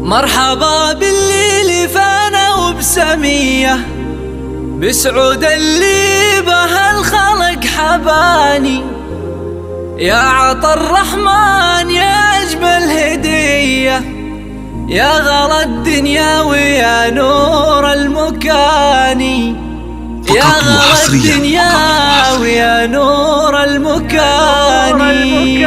مرحبا بالليل فانا وبسمية، بسعود اللي به الخلق حباني. يا عطا الرحمن يا أجمل هدية، يا غلا الدنيا ويا نور المكاني. يا غلا الدنيا ويا نور المكاني.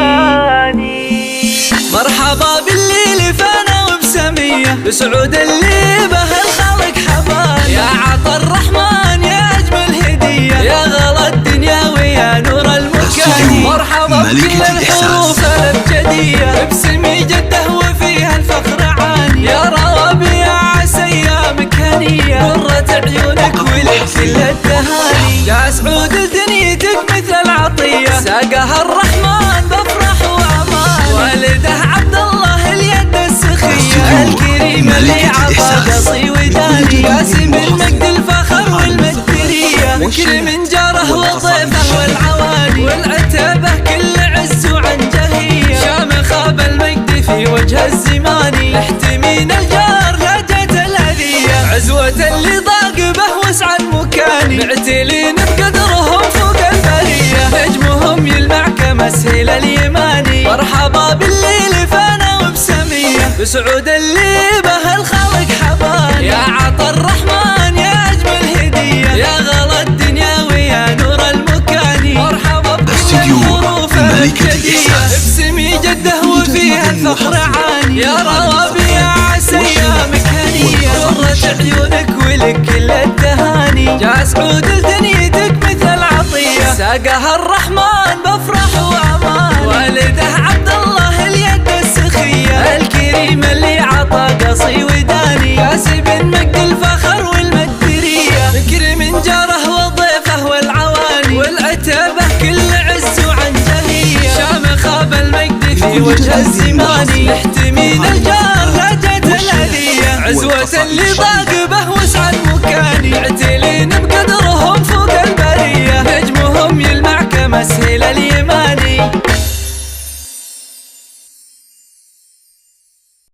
مرحبا بالليل فانا وبسمية، بسعود اللي به الخلق حباني. يا عطا الرحمن يا أجمل هدية، يا غلا الدنيا ويا نور المكاني. مرحبا بكل الحروف الأبجدية، باسمي جده وفيها الفخر عاني. يا ربيع عسى أيامك هنية، قرة عيونك ولك كل التهاني. يا سعود دنيتك مثل العطية، ساقها الرحمن بفرح وأمان. والده عبد الله اليد السخية، الكريم اللي عطا قصي وداني. قاسم المجد الفخر والمدرية، ذكر من جاره وضيفه والعواني. والعتبة كل عز وعنجهية، شامخ بالمجد في وجه الزمان. احتمين الجار لا جت الهدية، عزوة اللي ضاق به وسع المكان. معتلين بقدرهم فوق البرية، نجمهم يلمع كمسهل اليماني. مرحبا بالليل فانا وبسمية، بسعود اللي به الخلق حباني. يا عطا الرحمن يا أجمل هدية، يا غلا الدنيا ويا نور المكاني. مرحبا بكل الظروف الأبجدية، باسمي جده وفيها الفخر عاني. يا ربيع عسى أيامك هنية، قرة عيونك ولك كل التهاني. يا سعود دنيتك مثل العطية، ساقها الرحمن بفرح وأمان. والده عبد الله اليد السخية، الكريم اللي عطا قصي وداني. كاسب مجد الفخر والمدرية، ذكر من جاره وضيفه والعواني. والعتبة كل عز وعنجهية، شامخ بالمجد في وجه الزمان. احتمين الجار لا جت الهدية، عزوة اللي ضاق